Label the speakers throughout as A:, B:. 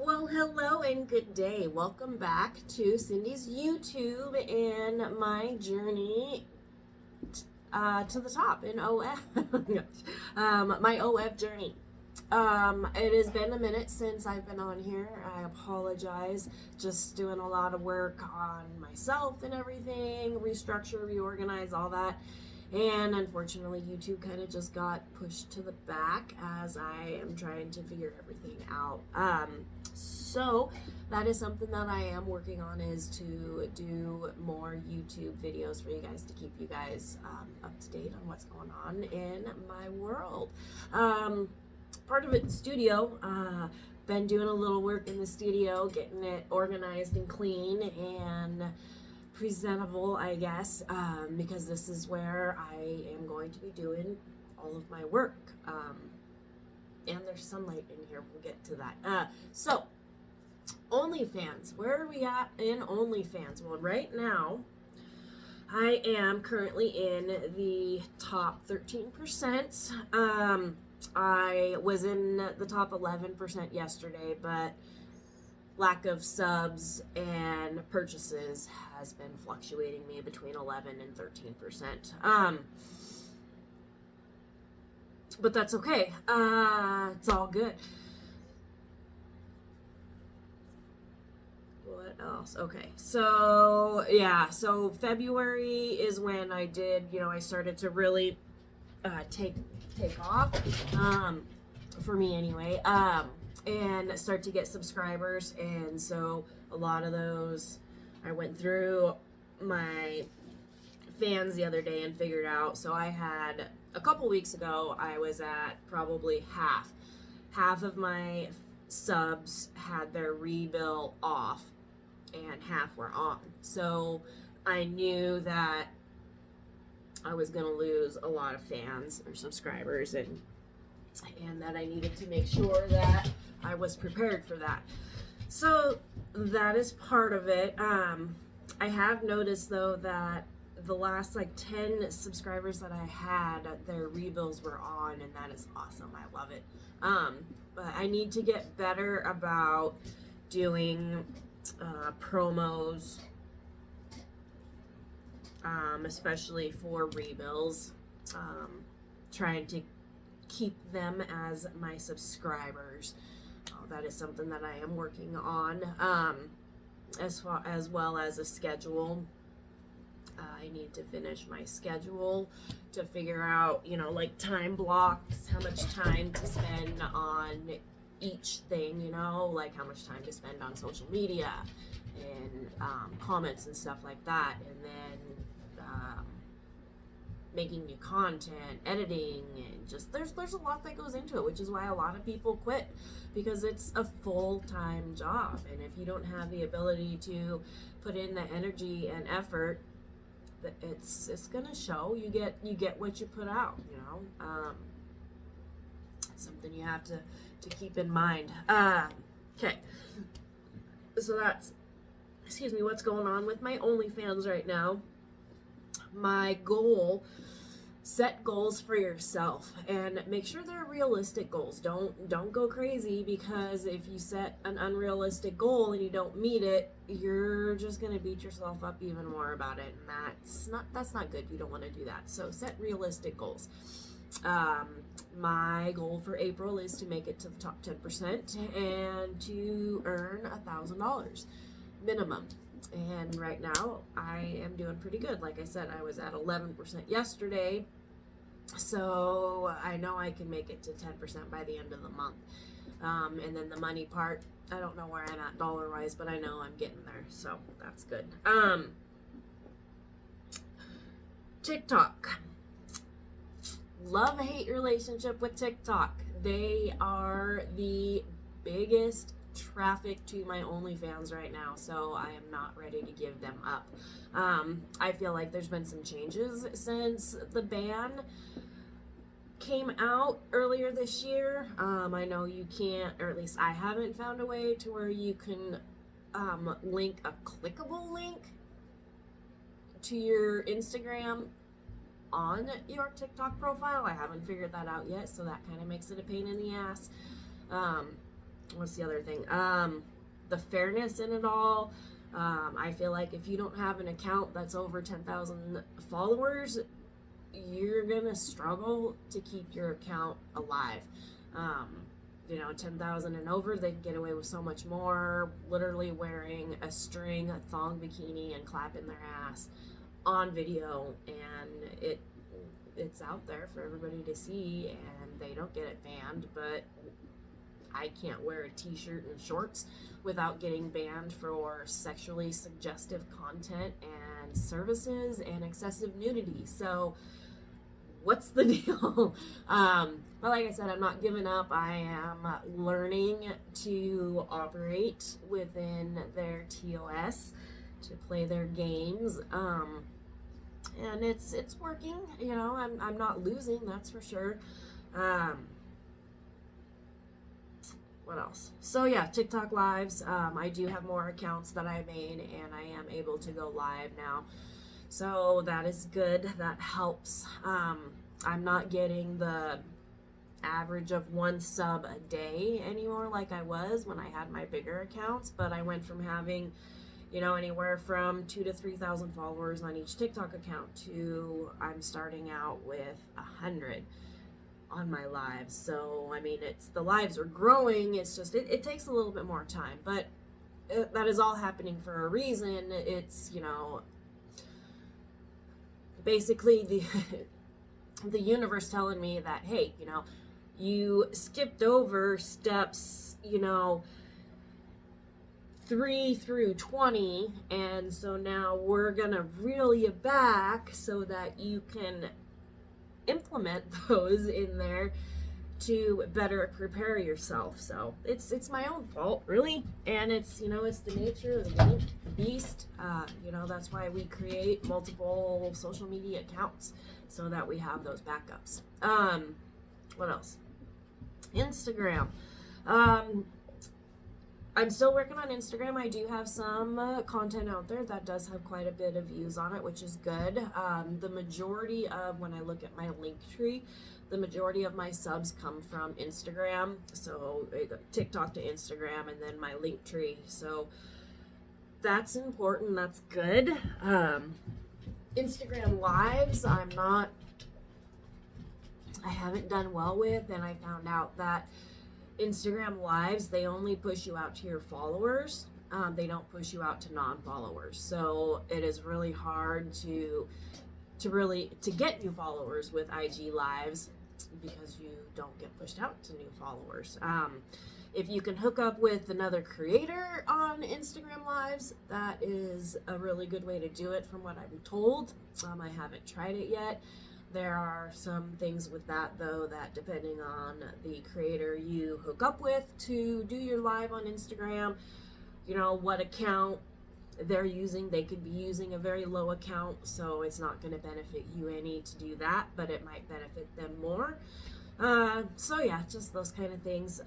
A: Well, hello and good day. Welcome back to Cindy's YouTube and my journey to the top in OF. My OF journey. It has been a minute since I've been on here. I apologize. Just doing a lot of work on myself and everything, restructure, reorganize, all that. And unfortunately, YouTube kind of just got pushed to the back as I am trying to figure everything out. So that is something that I am working on, is to do more YouTube videos for you guys, to keep you guys up to date on what's going on in my world. Part of it, studio. Been doing a little work in the studio, getting it organized and clean and presentable, I guess, because this is where I am going to be doing all of my work. And there's sunlight in here. We'll get to that. So, OnlyFans. Where are we at in OnlyFans? Well, right now, I am currently in the top 13%. I was in the top 11% yesterday, but lack of subs and purchases has been fluctuating me between 11 and 13%. But that's okay. It's all good. What else? Okay. So, yeah. So, February is when I did, I started to really take off. For me anyway. And start to get subscribers. And so a lot of those, I went through my fans the other day and figured out. So I had, a couple weeks ago, I was at probably half of my subs had their rebill off and half were on. So I knew that I was going to lose a lot of fans or subscribers, and that I needed to make sure that I was prepared for that. So that is part of it. I have noticed though that the last 10 subscribers that I had, their rebills were on, and that is awesome. I love it. But I need to get better about doing promos, especially for rebills. Trying to keep them as my subscribers. That is something that I am working on, as well as a schedule. I need to finish my schedule to figure out, time blocks, how much time to spend on each thing, like how much time to spend on social media and comments and stuff like that, and then making new content, editing, and just there's a lot that goes into it, which is why a lot of people quit, because it's a full-time job, and if you don't have the ability to put in the energy and effort, it's gonna show. You get what you put out. It's something you have to keep in mind. Okay, so that's what's going on with my OnlyFans right now. My goal, set goals for yourself and make sure they're realistic goals. Don't go crazy, because if you set an unrealistic goal and you don't meet it, you're just going to beat yourself up even more about it, and that's not good. You don't want to do that. So set realistic goals. My goal for April is to make it to the top 10% and to earn $1,000 minimum. And right now, I am doing pretty good. Like I said, I was at 11% yesterday. So I know I can make it to 10% by the end of the month. And then the money part, I don't know where I'm at dollar-wise, but I know I'm getting there. So that's good. TikTok. Love-hate relationship with TikTok. They are the biggest traffic to my OnlyFans right now, so I am not ready to give them up. I feel like there's been some changes since the ban came out earlier this year. I know you can't, or at least I haven't found a way to where you can link a clickable link to your Instagram on your TikTok profile. I haven't figured that out yet, so that kind of makes it a pain in the ass. what's the other thing? The fairness in it all. I feel like if you don't have an account that's over 10,000 followers, you're gonna struggle to keep your account alive. 10,000 and over, they can get away with so much more, literally wearing a string, a thong bikini, and clapping their ass on video, and it's out there for everybody to see, and they don't get it banned. But I can't wear a t-shirt and shorts without getting banned for sexually suggestive content and services and excessive nudity. So what's the deal? But like I said, I'm not giving up. I am learning to operate within their TOS, to play their games. And it's working. I'm not losing, that's for sure. What else? So yeah, TikTok lives. I do have more accounts that I made, and I am able to go live now. So that is good. That helps. I'm not getting the average of 1 sub a day anymore like I was when I had my bigger accounts, but I went from having anywhere from 2,000 to 3,000 followers on each TikTok account to I'm starting out with 100 on my lives. So I mean, the lives are growing. It's just it takes a little bit more time, but that is all happening for a reason. It's basically the universe telling me that, hey, you skipped over steps 3 through 20, and so now we're gonna reel you back so that you can implement those in there to better prepare yourself. So it's my own fault, really, and it's the nature of the beast. That's why we create multiple social media accounts, so that we have those backups. What else? Instagram. I'm still working on Instagram. I do have some content out there that does have quite a bit of views on it, which is good. The majority of, when I look at my link tree, the majority of my subs come from Instagram. So TikTok to Instagram, and then my link tree. So that's important. That's good. Instagram lives, I haven't done well with, and I found out that Instagram lives, they only push you out to your followers. They don't push you out to non-followers. So it is really hard to get new followers with IG lives, because you don't get pushed out to new followers. If you can hook up with another creator on Instagram lives, that is a really good way to do it, from what I'm told. I haven't tried it yet. There are some things with that, though, that depending on the creator you hook up with to do your live on Instagram, what account they're using. They could be using a very low account, so it's not going to benefit you any to do that, but it might benefit them more. So yeah, just those kind of things.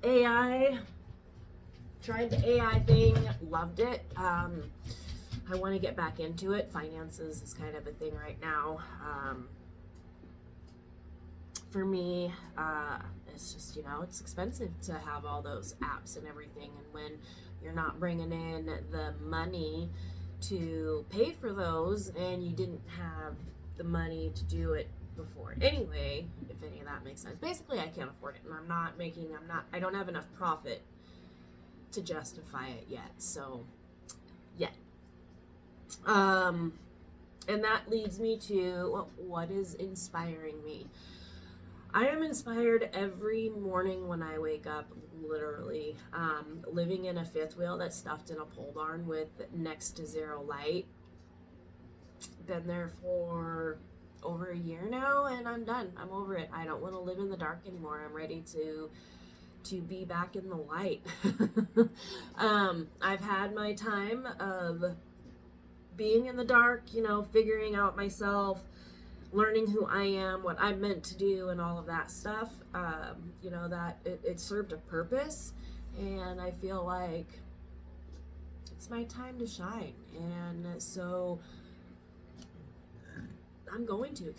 A: AI, tried the AI thing, loved it. I want to get back into it. Finances is kind of a thing right now. For me, it's just, it's expensive to have all those apps and everything. And when you're not bringing in the money to pay for those, and you didn't have the money to do it before anyway, if any of that makes sense. Basically, I can't afford it, and I don't have enough profit to justify it yet. So, yeah. And that leads me to what is inspiring me. I am inspired every morning when I wake up, literally. Living in a fifth wheel that's stuffed in a pole barn with next to zero light. Been there for over a year now, and I'm done. I'm over it. I don't want to live in the dark anymore. I'm ready to be back in the light. I've had my time of being in the dark, figuring out myself, learning who I am, what I'm meant to do, and all of that stuff. That it served a purpose, and I feel like it's my time to shine. And so I'm going to,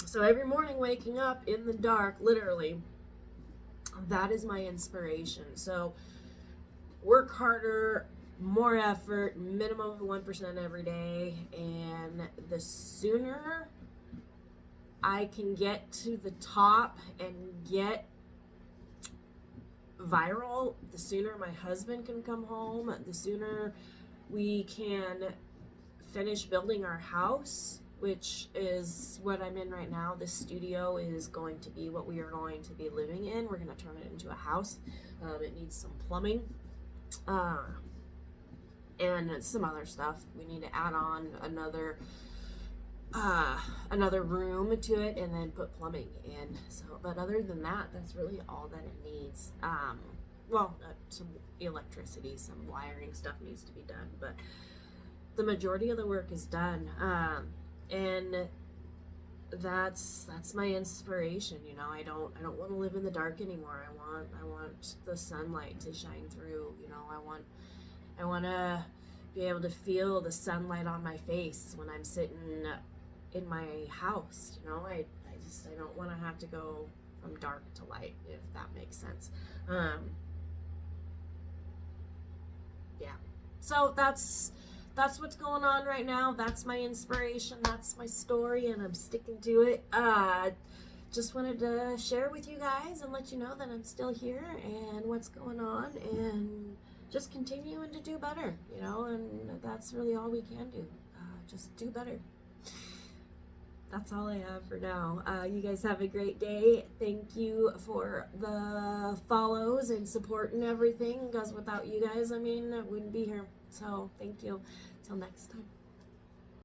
A: so every morning waking up in the dark, literally, that is my inspiration. So work harder, more effort, minimum of 1% every day, and the sooner I can get to the top and get viral, the sooner my husband can come home, the sooner we can finish building our house, which is what I'm in right now. This studio is going to be what we are going to be living in. We're going to turn it into a house. It needs some plumbing and some other stuff. We need to add on another room to it and then put plumbing in. So, but other than that, that's really all that it needs. Some electricity, some wiring stuff needs to be done, but the majority of the work is done. And that's my inspiration. You know, I don't want to live in the dark anymore. I want the sunlight to shine through. You know, I want to be able to feel the sunlight on my face when I'm sitting in my house. You know, I don't want to have to go from dark to light, if that makes sense. Yeah. So that's what's going on right now. That's my inspiration. That's my story, and I'm sticking to it. Just wanted to share with you guys and let you know that I'm still here and what's going on, and just continuing to do better, you know, and that's really all we can do. Just do better. That's all I have for now. You guys have a great day. Thank you for the follows and support and everything, because without you guys, I wouldn't be here. So thank you. Till next time.